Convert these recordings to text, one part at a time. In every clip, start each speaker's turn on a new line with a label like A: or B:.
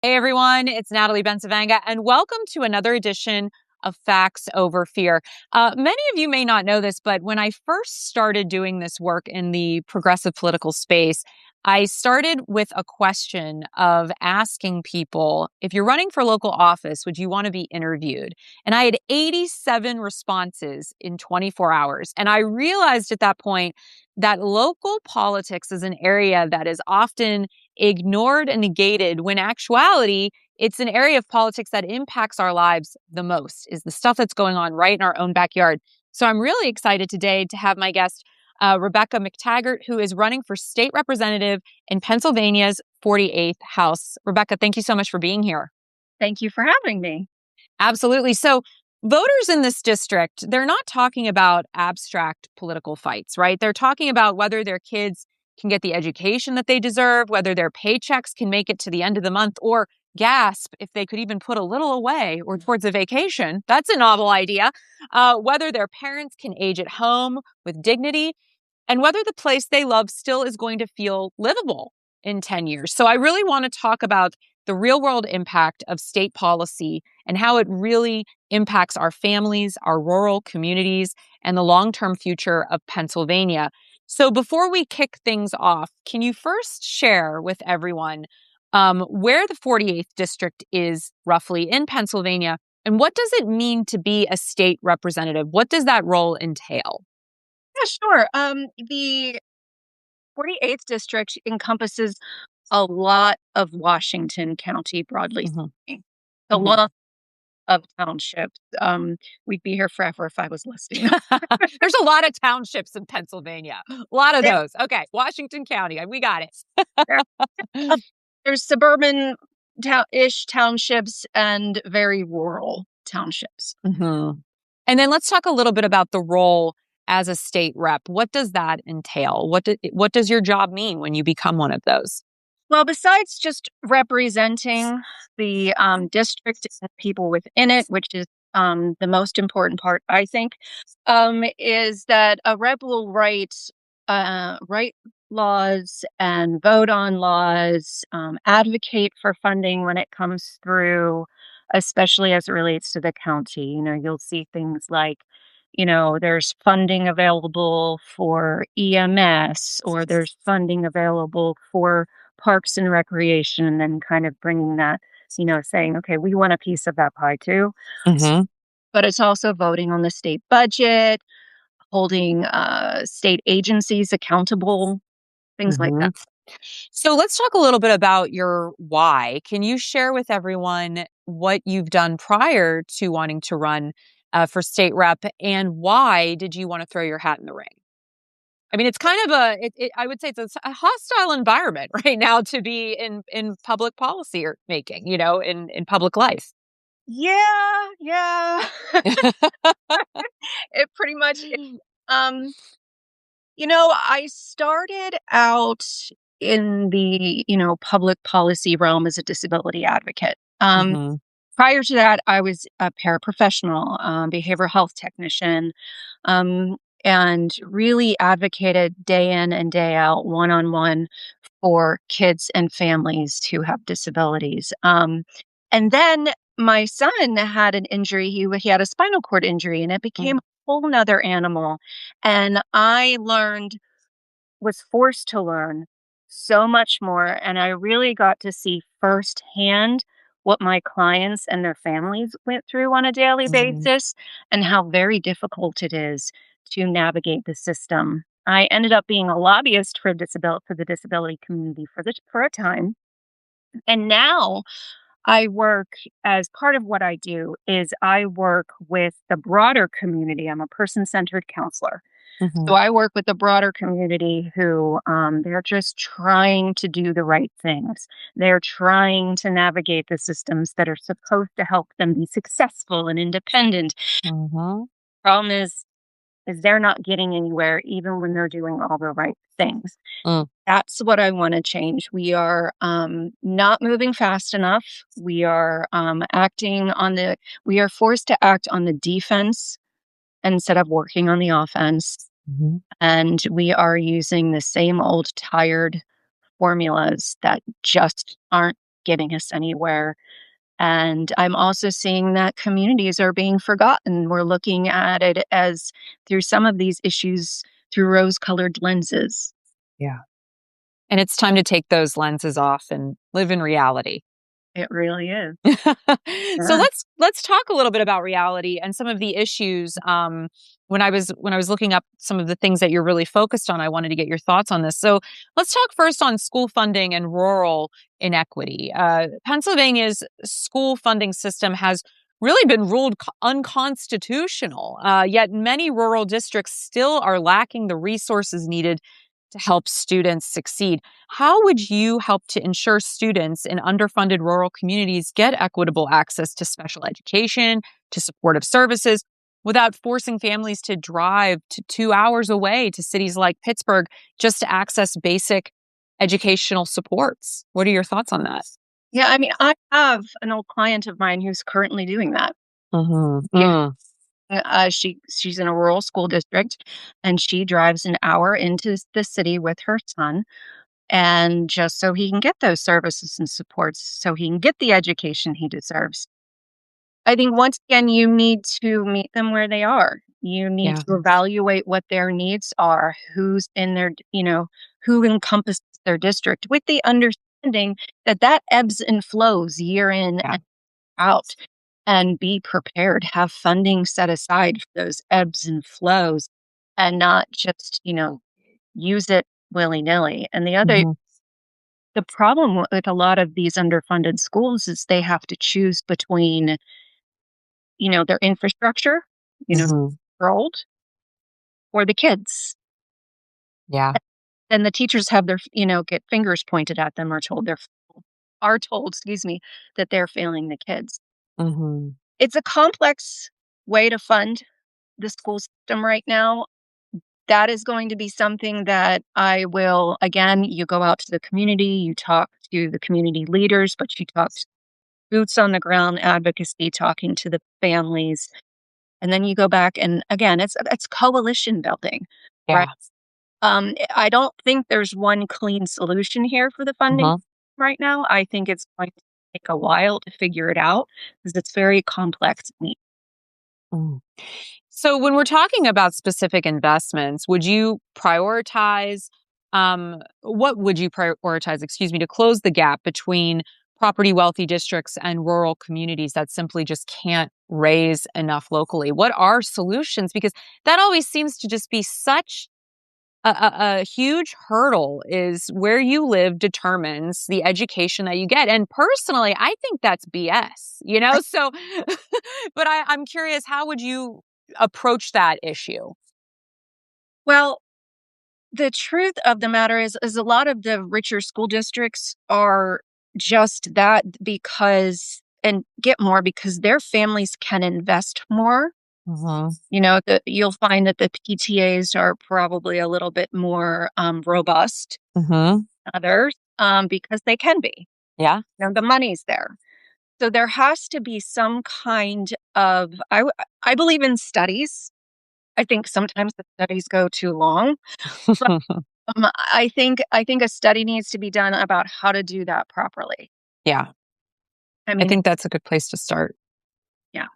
A: Hey everyone, it's Natalie Bencavanga, and welcome to another edition of Facts Over Fear. Many of you may not know this, but when I first started doing this work in the progressive political space, I started with a question of asking people, if you're running for local office, would you want to be interviewed? And I had 87 responses in 24 hours. And I realized at that point that local politics is an area that is often ignored and negated when actuality it's an area of politics that impacts our lives the most, is the stuff that's going on right in our own backyard. So I'm really excited today to have my guest, Rebecca MacTaggart, who is running for state representative in Pennsylvania's 48th House. Rebecca, thank you so much for being here.
B: Thank you for having me.
A: Absolutely. So voters in this district, they're not talking about abstract political fights, right? They're talking about whether their kids can get the education that they deserve, whether their paychecks can make it to the end of the month, or gasp if they could even put a little away or towards a vacation. That's a novel idea. Whether their parents can age at home with dignity, and whether the place they love still is going to feel livable in 10 years. So I really want to talk about the real world impact of state policy and how it really impacts our families, our rural communities, and the long-term future of Pennsylvania. So before we kick things off, can you first share with everyone where the 48th district is roughly in Pennsylvania, and what does it mean to be a state representative? What does that role entail?
B: Yeah, sure. The 48th district encompasses a lot of Washington County, broadly
A: Mhm.
B: speaking. A
A: Mhm.
B: lot of townships. We'd be here forever if I was listing them.
A: There's a lot of townships in Pennsylvania. A lot of
B: There-
A: those. Okay, Washington County. We got it.
B: there- uh, There's suburban ish townships and very rural townships.
A: Mhm. And then let's talk a little bit about the role as a state rep. What does that entail? What does your job mean when you become one of those?
B: Well, besides just representing the district and people within it, which is the most important part, I think, is that a rep will write laws and vote on laws, advocate for funding when it comes through, especially as it relates to the county. You'll see things like, there's funding available for EMS, or there's funding available for parks and recreation, and then kind of bringing that, saying, okay, we want a piece of that pie too.
A: Mhm.
B: But it's also voting on the state budget, holding state agencies accountable, things like that.
A: Mhm. So let's talk a little bit about your why. Can you share with everyone what you've done prior to wanting to run for state rep, and why did you want to throw your hat in the ring? I mean, it's kind of I would say it's a hostile environment right now to be in public policy or making, in public life.
B: Yeah, yeah. It pretty much is. Um, I started out in the, public policy realm as a disability advocate.
A: Mhm.
B: Prior to that, I was a paraprofessional, behavioral health technician, um, and really advocated day in and day out, one on one, for kids and families who have disabilities. And then my son had an injury. He had a spinal cord injury, and it became
A: Mm.
B: a whole nother animal. And was forced to learn so much more. And I really got to see firsthand what my clients and their families went through on a daily
A: Mhm.
B: basis, and how very difficult it is to navigate the system. I ended up being a lobbyist for the disability community for a time. And now I work, as part of what I do is I work with the broader community. I'm a person-centered counselor. So
A: Mhm.
B: I work with the broader community who, they're just trying to do the right things. They're trying to navigate the systems that are supposed to help them be successful and independent.
A: Mhm.
B: Problem is they're not getting anywhere even when they're doing all the right things.
A: Mm.
B: That's what I want to change. We are not moving fast enough. We are we are forced to act on the defense instead of working on the offense.
A: Mhm.
B: And we are using the same old tired formulas that just aren't getting us anywhere. And I'm also seeing that communities are being forgotten. We're looking at it as through some of these issues through rose-colored lenses.
A: Yeah. And it's time to take those lenses off and live in reality.
B: It really is.
A: So
B: Yeah.
A: let's talk a little bit about reality and some of the issues. When I was looking up some of the things that you're really focused on, I wanted to get your thoughts on this. So let's talk first on school funding and rural inequity. Pennsylvania's school funding system has really been ruled unconstitutional. Yet many rural districts still are lacking the resources needed to help students succeed. How would you help to ensure students in underfunded rural communities get equitable access to special education, to supportive services, without forcing families to drive to 2 hours away to cities like Pittsburgh just to access basic educational supports? What are your thoughts on that?
B: Yeah, I mean, I have an old client of mine who's currently doing that. Yeah.
A: Mm-hmm.
B: She's in a rural school district, and she drives an hour into the city with her son, and just so he can get those services and supports, so he can get the education he deserves. I think once again, you need to meet them where they are. You need
A: Yeah.
B: to evaluate what their needs are, who's in their, who encompasses their district, with the understanding that that ebbs and flows year in
A: Yeah.
B: and out, and be prepared. Have funding set aside for those ebbs and flows, and not just, use it willy nilly. And
A: Mm-hmm.
B: the problem with a lot of these underfunded schools is they have to choose between, their infrastructure,
A: Mm-hmm.
B: old, or the kids.
A: Yeah.
B: And the teachers have their, get fingers pointed at them, or told, excuse me, that they're failing the kids.
A: Mm-hmm.
B: It's a complex way to fund the school system right now. That is going to be something that I will, again, you go out to the community, you talk to the community leaders, but you talk to boots on the ground advocacy, talking to the families. And then you go back, and again, it's coalition building, right?
A: Yeah.
B: I don't think there's one clean solution here for the funding
A: Uh-huh.
B: right now. I think it's going to take a while to figure it out because it's very complex.
A: Mm. So when we're talking about specific investments, would you prioritize what would you prioritize, excuse me, to close the gap between property wealthy districts and rural communities that simply just can't raise enough locally? What are solutions? Because that always seems to just be such a huge hurdle. Is where you live determines the education that you get. And personally, I think that's BS, So, but I'm curious, how would you approach that issue?
B: Well, the truth of the matter is a lot of the richer school districts are just that, because and get more because their families can invest more.
A: Mm-hmm.
B: You'll find that the PTAs are probably a little bit more robust
A: Mm-hmm.
B: than others, because they can be.
A: Yeah.
B: The money's there. So there has to be some kind of I believe in studies. I think sometimes the studies go too long. But I think a study needs to be done about how to do that properly.
A: Yeah.
B: I
A: I
B: mean,
A: think that's a good place to start.
B: yeah.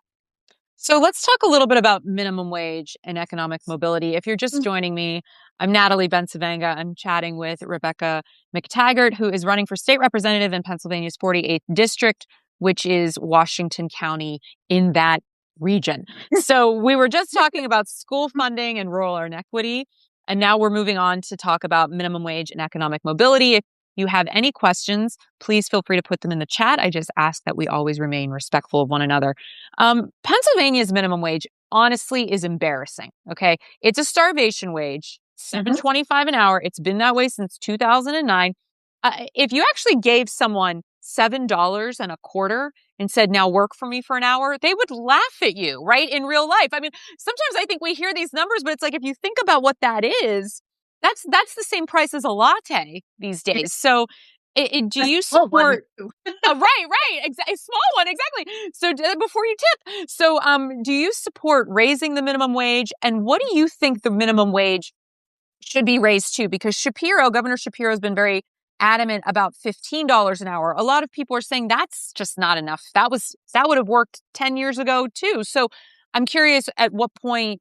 A: So let's talk a little bit about minimum wage and economic mobility. If you're just
B: Mm.
A: joining me, I'm Natalie Bencavanga. I'm chatting with Rebecca MacTaggart, who is running for state representative in Pennsylvania's 48th district, which is Washington County in that region. So we were just talking about school funding and rural inequity, and now we're moving on to talk about minimum wage and economic mobility. If you have any questions, please feel free to put them in the chat. I just ask that we always remain respectful of one another. Pennsylvania's minimum wage honestly is embarrassing. Okay. It's a starvation wage,
B: Mhm.
A: 7.25 an hour. It's been that way since 2009. If you actually gave someone $7 and a quarter and said, now work for me for an hour, they would laugh at you, right? In real life. I mean, sometimes I think we hear these numbers, but it's like, if you think about what that is, that's the same price as a latte these days. So do you
B: Oh, one.
A: support right. Exactly. Small one. Exactly. So before you tip. So, do you support raising the minimum wage? And what do you think the minimum wage should be raised to? Because Governor Shapiro has been very adamant about $15 an hour. A lot of people are saying that's just not enough. That would have worked 10 years ago too. So I'm curious, at what point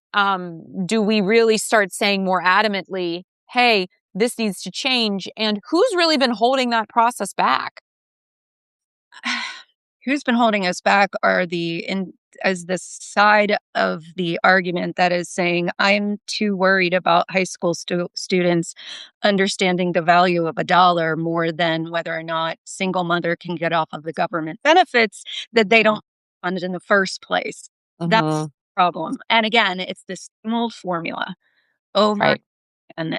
A: do we really start saying more adamantly, hey, this needs to change? And who's really been holding that process back?
B: Who's been holding us back are as the side of the argument that is saying, I'm too worried about high school students understanding the value of a dollar more than whether or not single mother can get off of the government benefits that they don't fund it in the first place. That's the problem. And again, it's this same old formula over
A: Right.
B: and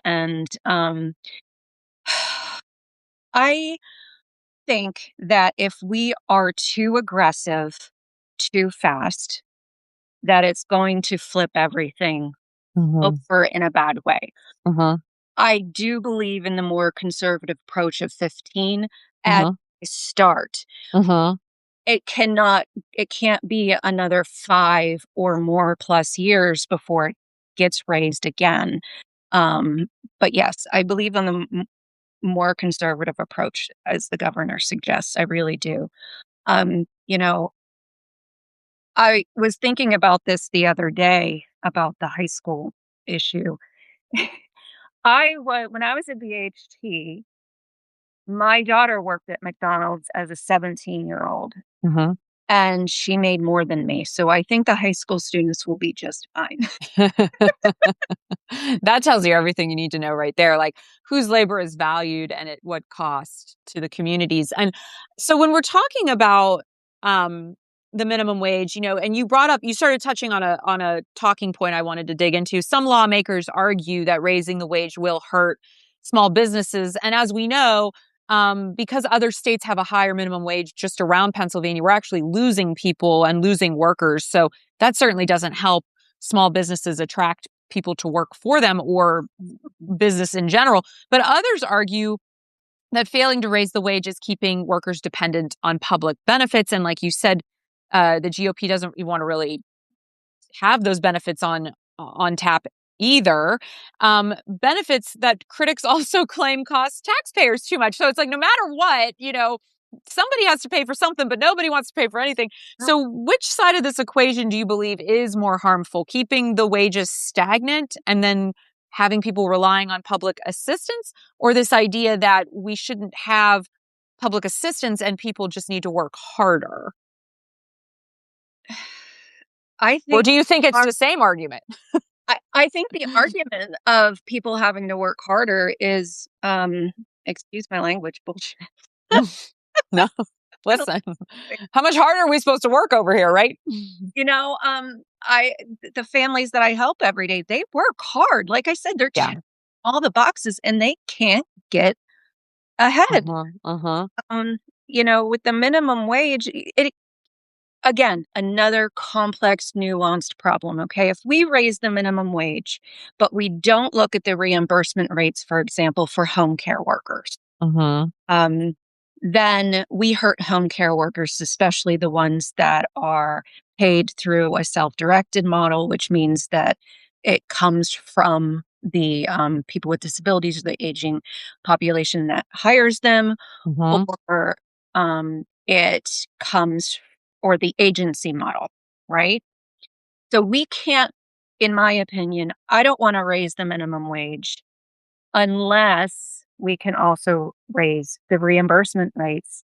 B: I think that if we are too aggressive too fast, that it's going to flip everything
A: Mm-hmm.
B: over in a bad way.
A: Mm-hmm.
B: I do believe in the more conservative approach of 15 as
A: Mm-hmm.
B: a start.
A: Mm-hmm.
B: It can't be another 5 or more plus years before it gets raised again. Um, but yes, I believe in the more conservative approach as the governor suggests. I really do. You know, I was thinking about this the other day about the high school issue. When I was at BHT, my daughter worked at McDonald's as a 17-year-old,
A: Mm-hmm.
B: and she made more than me. So I think the high school students will be just fine.
A: That tells you everything you need to know right there, like whose labor is valued and at what cost to the communities. And so when we're talking about um, the minimum wage, and you started touching on a talking point I wanted to dig into. Some lawmakers argue that raising the wage will hurt small businesses, and as we know, because other states have a higher minimum wage just around Pennsylvania, we're actually losing people and losing workers. So that certainly doesn't help small businesses attract people to work for them or business in general. But others argue that failing to raise the wage is keeping workers dependent on public benefits. And like you said, the GOP doesn't want to really have those benefits on tap either. Benefits that critics also claim cost taxpayers too much. So it's like no matter what, somebody has to pay for something, but nobody wants to pay for anything. So which side of this equation do you believe is more harmful? Keeping the wages stagnant and then having people relying on public assistance, or this idea that we shouldn't have public assistance and people just need to work harder?
B: I
A: Or
B: think
A: do you think it's the same argument?
B: I think the argument of people having to work harder is, excuse my language, bullshit.
A: No. Listen, how much harder are we supposed to work over here, right?
B: You know, the families that I help every day, they work hard. Like I said, they're
A: Yeah.
B: checking all the boxes and they can't get ahead.
A: Uh-huh. Uh-huh.
B: With the minimum wage, it again, another complex, nuanced problem. Okay. If we raise the minimum wage, but we don't look at the reimbursement rates, for example, for home care workers,
A: Uh-huh.
B: um, then we hurt home care workers, especially the ones that are paid through a self-directed model, which means that it comes from the people with disabilities or the aging population that hires them,
A: Uh-huh.
B: or it comes or the agency model, right? So we can't, in my opinion, I don't want to raise the minimum wage unless we can also raise the reimbursement rates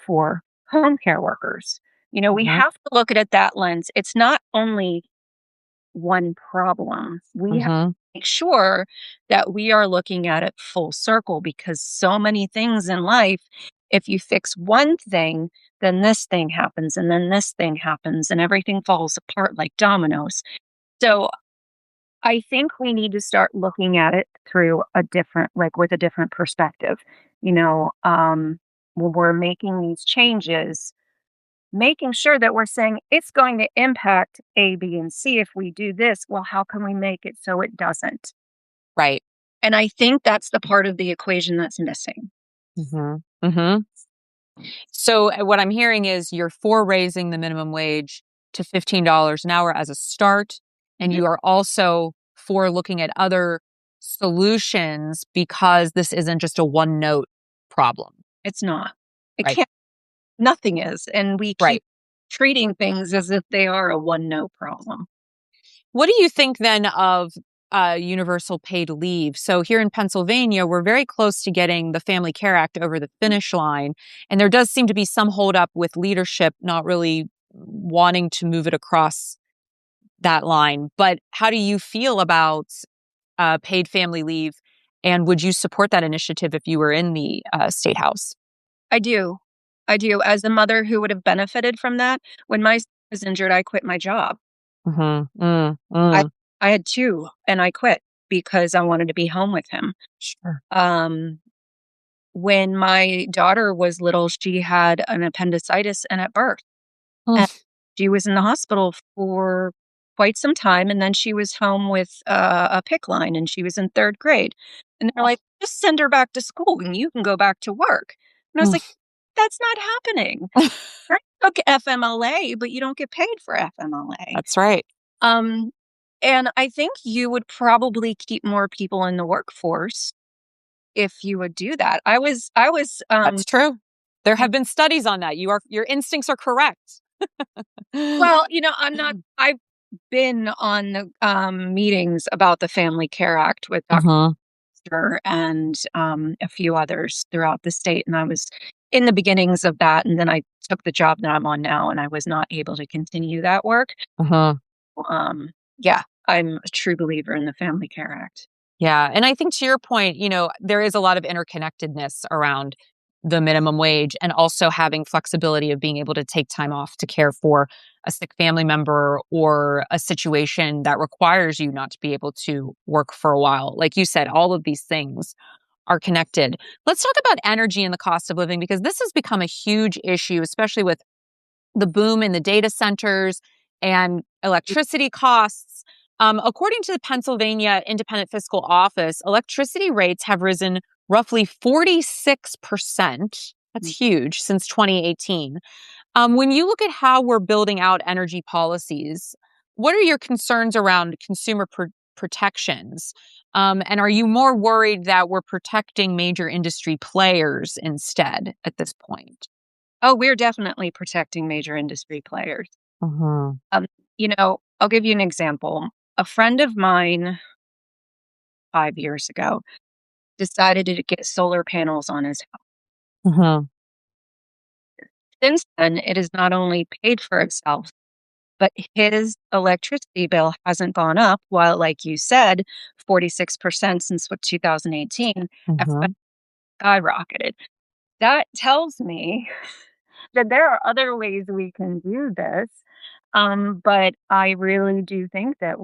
B: for home care workers. We
A: Uh-huh.
B: have to look at it that lens. It's not only one problem. We have to
A: Uh-huh.
B: make sure that we are looking at it full circle because so many things in life, if you fix one thing, then this thing happens and then this thing happens and everything falls apart like dominoes. So I think we need to start looking at it through with a different perspective. When we're making these changes, making sure that we're saying it's going to impact A, B, and C if we do this. Well, how can we make it so it doesn't?
A: Right.
B: And I think that's the part of the equation that's missing.
A: Uh-huh. Uh-huh. So what I'm hearing is you're for raising the minimum wage to $15 an hour as a start, and
B: Mhm.
A: you are also for looking at other solutions because this isn't just a one note problem,
B: It's not. It
A: right?
B: can't. Nothing is, and we
A: Right.
B: keep treating things as if they are a one note problem.
A: What do you think then of universal paid leave? So here in Pennsylvania, we're very close to getting the Family Care Act over the finish line. And there does seem to be some holdup with leadership not really wanting to move it across that line. But how do you feel about paid family leave? And would you support that initiative if you were in the state house?
B: I do. I do. As a mother who would have benefited from that, when my son was injured, I quit my job.
A: Mm-hmm. Mm,
B: I
A: mm.
B: I had 2, and I quit because I wanted to be home with him.
A: Sure.
B: Um, when my daughter was little, she had an appendicitis and at birth,
A: Mm,
B: and she was in the hospital for quite some time, and then she was home with a PICC line, and she was in 3rd grade. And they're like, "Just send her back to school, and you can go back to work." And I was
A: mm.
B: like, "That's not happening. I took FMLA, but you don't get paid for FMLA."
A: That's right.
B: Um, and I think you would probably keep more people in the workforce if you would do that.
A: That's true. There
B: I
A: have been studies on that. Your instincts are correct.
B: well, I'm not I've been on the, meetings about the Family Care Act with
A: Mhm.
B: Doctor and, a few others throughout the state, and I was in the beginnings of that, and then I took the job that I'm on now, and I was not able to continue that work.
A: Mhm.
B: Yeah, I'm a true believer in the Family Care Act.
A: Yeah, and I think to your point, there is a lot of interconnectedness around the minimum wage and also having flexibility of being able to take time off to care for a sick family member or a situation that requires you not to be able to work for a while. Like you said, all of these things are connected. Let's talk about energy and the cost of living because this has become a huge issue, especially with the boom in the data centers and electricity costs. According to the Pennsylvania Independent Fiscal Office, electricity rates have risen roughly 46%. That's huge since 2018. When you look at how we're building out energy policies, what are your concerns around consumer protections? And are you more worried that we're protecting major industry players instead at this point?
B: Oh, we're definitely protecting major industry players.
A: Mhm.
B: Um, I'll give you an example. A friend of mine 5 years ago decided to get solar panels on his house.
A: Mhm.
B: Since then, it has not only paid for itself, but his electricity bill hasn't gone up, while, like you said, 46% since 2018 have
A: Mhm.
B: skyrocketed. That tells me that there are other ways we can do this. But I really do think that,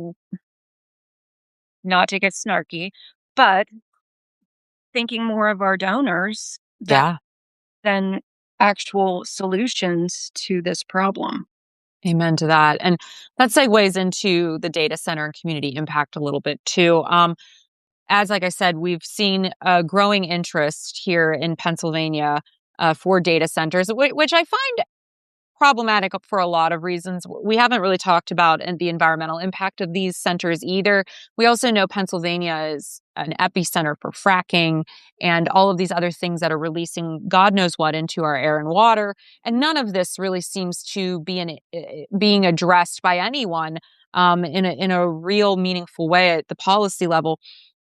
B: not to get snarky, but thinking more of our donors
A: Yeah.
B: than actual solutions to this problem.
A: Amen to that. And that segues into the data center and community impact a little bit too. As like I said, we've seen a growing interest here in Pennsylvania for data centers, which I find problematic for a lot of reasons. We haven't really talked about the environmental impact of these centers either. We also know Pennsylvania is an epicenter for fracking and all of these other things that are releasing God knows what into our air and water. And none of this really seems to be being addressed by anyone in a real meaningful way at the policy level.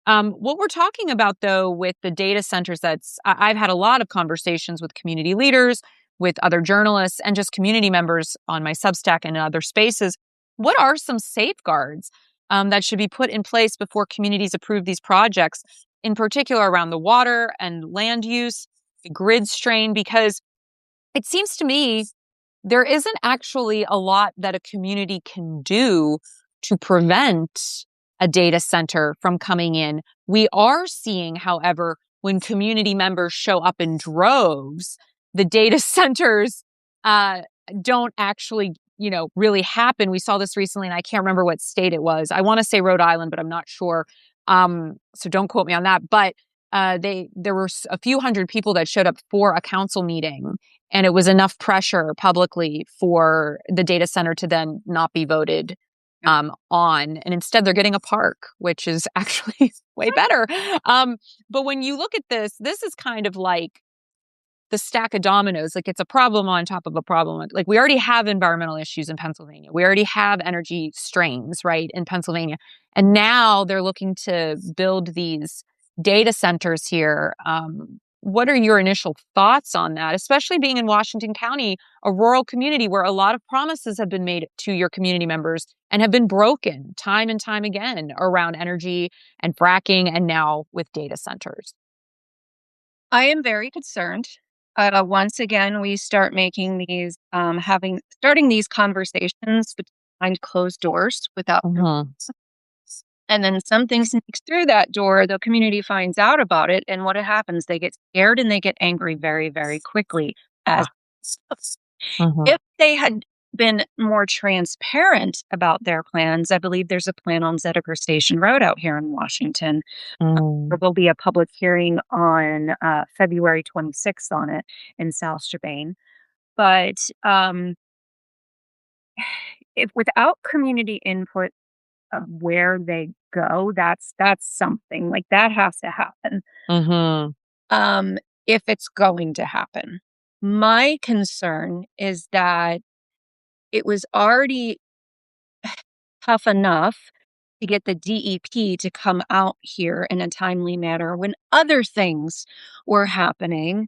A: What we're talking about, though, with the data centers, I've had a lot of conversations with community leaders, with other journalists, and just community members on my Substack and in other spaces. What are some safeguards that should be put in place before communities approve these projects, in particular around the water and land use, the grid strain? Because it seems to me there isn't actually a lot that a community can do to prevent a data center from coming in. We are seeing, however, when community members show up in droves, the data centers uh, don't actually, really happen. We saw this recently, and I can't remember what state it was. I want to say Rhode Island, but I'm not sure. So don't quote me on that. But there were a few hundred people that showed up for a council meeting, and it was enough pressure publicly for the data center to then not be voted on, and instead they're getting a park, which is actually way better. But when you look at this is kind of like the stack of dominoes. Like, it's a problem on top of a problem. Like, we already have environmental issues in Pennsylvania. We already have energy strains, right, in Pennsylvania. And now they're looking to build these data centers here. What are your initial thoughts on that, especially being in Washington County, a rural community where a lot of promises have been made to your community members and have been broken time and time again around energy and fracking, and now with data centers?
B: I am very concerned. Once again, we start making these, starting these conversations behind closed doors without,
A: Mhm.
B: and then something sneaks through that door. The community finds out about it, and what happens? They get scared and they get angry very, very quickly. As
A: Mhm.
B: if they had been more transparent about their plans, I believe there's a plan on Zedeker Station Road out here in Washington. There
A: Mm.
B: will be a public hearing on February 26th on it in South Strabane. But if without community input of where they go, that's something like that has to happen.
A: Mhm.
B: Um, if it's going to happen, my concern is that it was already tough enough to get the DEP to come out here in a timely manner when other things were happening.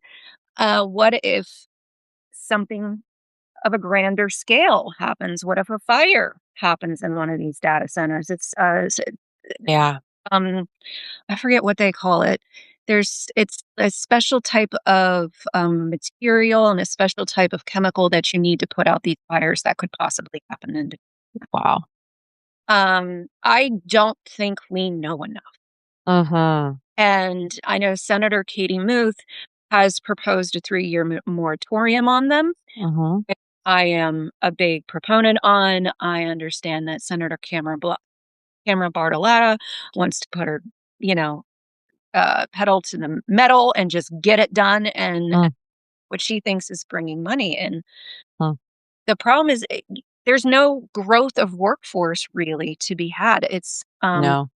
B: What if something of a grander scale happens? What if a fire happens in one of these data centers?
A: Yeah.
B: Um, I forget what they call it. It's a special type of material and a special type of chemical that you need to put out these fires that could possibly happen. And
A: Wow.
B: I don't think we know enough.
A: Mhm.
B: And I know Senator Katie Muth has proposed a 3-year moratorium on them.
A: Mhm.
B: I am a big proponent on. I understand that Senator Cameron Bartoletta wants to put her, you know, pedal to the metal and just get it done, and
A: Mm.
B: what she thinks is bringing money in.
A: Mm.
B: The problem is there's no growth of workforce really to be had.
A: No.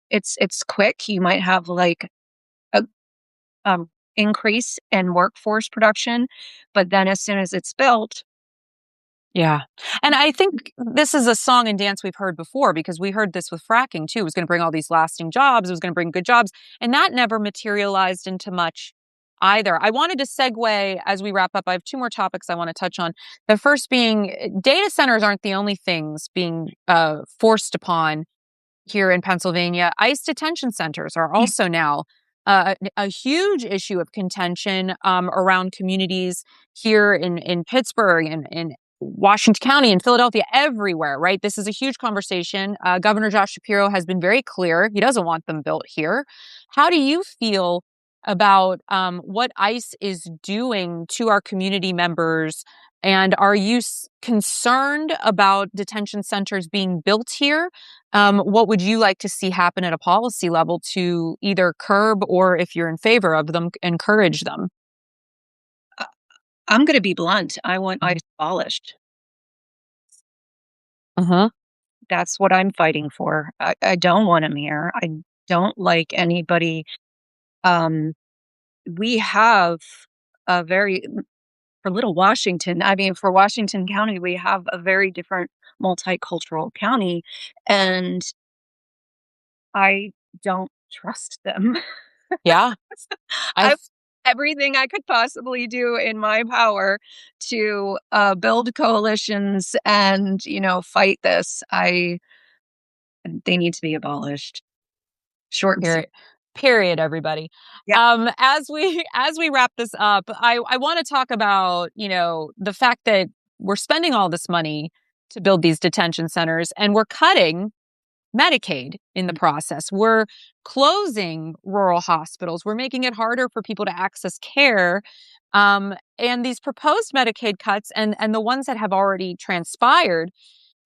B: It's quick. You might have like a increase in workforce production, but then as soon as it's built,
A: Yeah. And I think this is a song and dance we've heard before, because we heard this with fracking too. It was going to bring all these lasting jobs. It was going to bring good jobs. And that never materialized into much either. I wanted to segue as we wrap up. I have two more topics I want to touch on. The first being, data centers aren't the only things being forced upon here in Pennsylvania. ICE detention centers are also now a huge issue of contention around communities here in Pittsburgh and in Washington County and Philadelphia, everywhere, right? This is a huge conversation. Governor Josh Shapiro has been very clear. He doesn't want them built here. How do you feel about what ICE is doing to our community members? And are you concerned about detention centers being built here? What would you like to see happen at a policy level to either curb, or if you're in favor of them, encourage them?
B: uh, I'm going to be blunt. I want
A: Mhm.
B: ICE abolished.
A: Uh-huh.
B: That's what I'm fighting for. I don't want them here. I don't like anybody. Um, we have a very for Little Washington. I mean, for Washington County, we have a very different multicultural county, and I don't trust them.
A: Yeah. I
B: I everything I could possibly do in my power to build coalitions and fight this. I They need to be abolished. Short and sweet.
A: period. Period, everybody.
B: Yeah.
A: As we wrap this up, I want to talk about, the fact that we're spending all this money to build these detention centers, and we're cutting Medicaid in the process. We're closing rural hospitals. We're making it harder for people to access care. And these proposed Medicaid cuts, and the ones that have already transpired,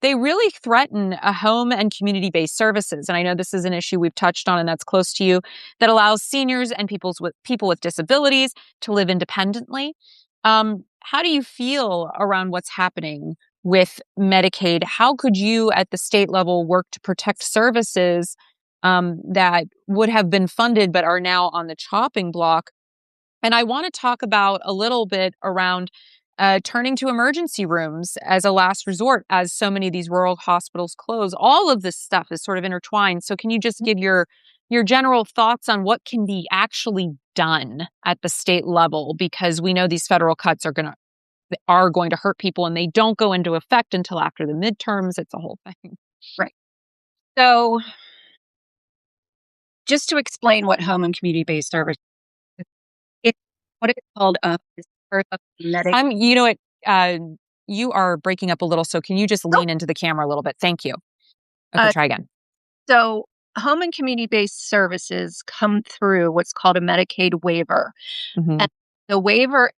A: they really threaten a home and community-based services. And I know this is an issue we've touched on and that's close to you, that allows seniors and people with disabilities to live independently. How do you feel around what's happening with Medicaid. How could you at the state level work to protect services that would have been funded but are now on the chopping block? And I want to talk about a little bit around turning to emergency rooms as a last resort, as so many of these rural hospitals close. All of this stuff is sort of intertwined. So, can you just give your general thoughts on what can be actually done at the state level? Because we know these federal cuts are going to hurt people, and they don't go into effect until after the midterms. It's a whole thing.
B: Right. So, just to explain what home and community-based service is, it what it's called up is part of medic.
A: You know what? You are breaking up a little, so can you just
B: Oh,
A: lean into the camera a little bit? Thank you. Okay, try again.
B: so home and community-based services come through what's called a Medicaid waiver.
A: Hmm.
B: And the waiver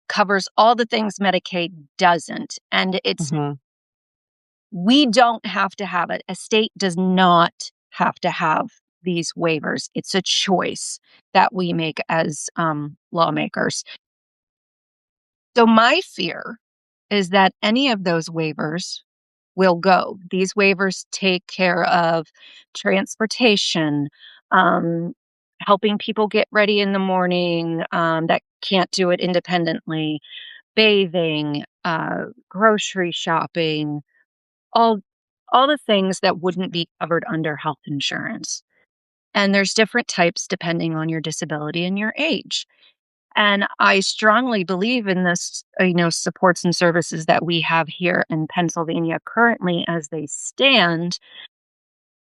B: covers all the things Medicaid doesn't. And
A: Hmm.
B: we don't have to have it. A state does not have to have these waivers. It's a choice that we make as lawmakers. So my fear is that any of those waivers will go. These waivers take care of transportation, um, helping people get ready in the morning that can't do it independently, bathing, grocery shopping, all all the things that wouldn't be covered under health insurance. And there's different types depending on your disability and your age. And I strongly believe in this, supports and services that we have here in Pennsylvania currently as they stand.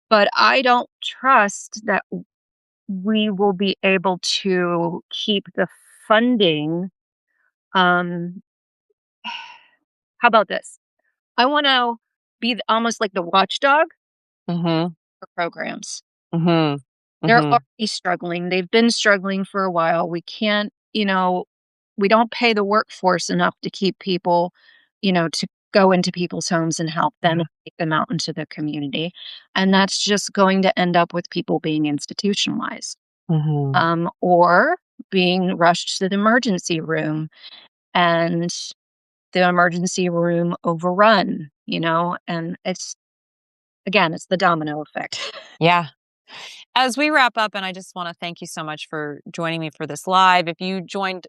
B: But I don't trust that we will be able to keep the funding. Um, how about this? I want to be almost like the watchdog
A: Hmm.
B: for programs.
A: Hmm.
B: They're
A: Hmm.
B: already struggling. They've been struggling for a while. We can't, we don't pay the workforce enough to keep people, to go into people's homes and help them and take them out into the community. And that's just going to end up with people being institutionalized,
A: Hmm.
B: or being rushed to the emergency room and the emergency room overrun, and it's the domino effect.
A: Yeah. As we wrap up, and I just want to thank you so much for joining me for this live. If you joined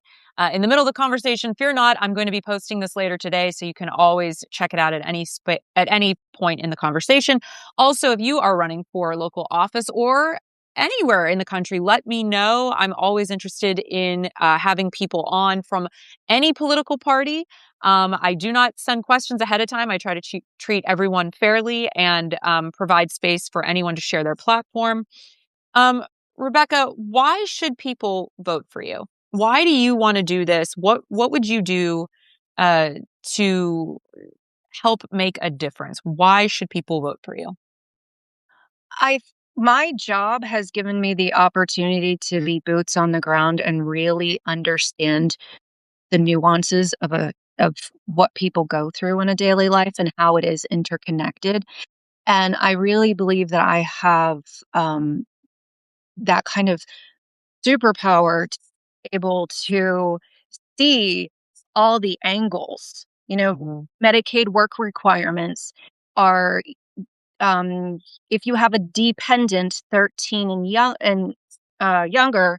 A: in the middle of the conversation, fear not. I'm going to be posting this later today, so you can always check it out at any point in the conversation. Also, if you are running for local office or anywhere in the country, let me know. I'm always interested in having people on from any political party. I do not send questions ahead of time. I try to treat everyone fairly and provide space for anyone to share their platform. Um, Rebecca, why should people vote for you? Why do you want to do this? What would you do uh, to help make a difference? Why should people vote for you?
B: I My job has given me the opportunity to be boots on the ground and really understand the nuances of what people go through in a daily life and how it is interconnected. And I really believe that I have that kind of superpower to be able to see all the angles.
A: Mhm.
B: Medicaid work requirements are, um, if you have a dependent 13 and younger,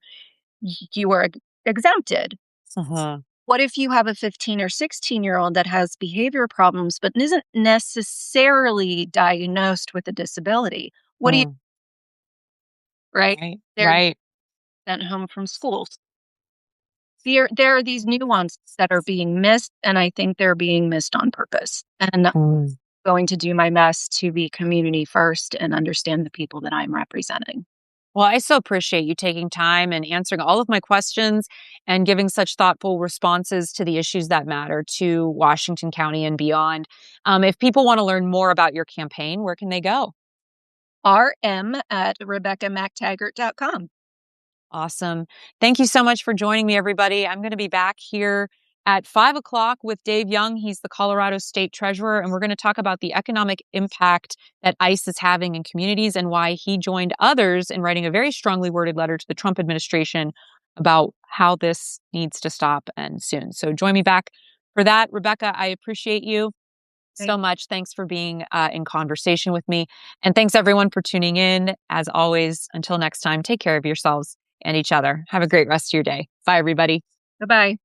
B: you are exempted.
A: Mhm.
B: What if you have a 15 or 16-year-old that has behavior problems but isn't necessarily diagnosed with a disability? What do you,
A: Mm.
B: right?
A: Right.
B: They're
A: Right.
B: sent home from schools. There are these nuances that are being missed, and I think they're being missed on purpose. And I'm
A: Mm.
B: going to do my best to be community first and understand the people that I'm representing.
A: Well, I so appreciate you taking time and answering all of my questions and giving such thoughtful responses to the issues that matter to Washington County and beyond. If people want to learn more about your campaign, where can they go?
B: RM at RebeccaMacTaggart.com.
A: Awesome. Thank you so much for joining me, everybody. I'm going to be back here at 5 o'clock with Dave Young. He's the Colorado State Treasurer, and we're going to talk about the economic impact that ICE is having in communities and why he joined others in writing a very strongly worded letter to the Trump administration about how this needs to stop and soon. So join me back for that. Rebecca, I appreciate you. so much. Thanks for being in conversation with me. And thanks everyone for tuning in. As always, until next time, take care of yourselves and each other. Have a great rest of your day. Bye, everybody.
B: Bye-bye.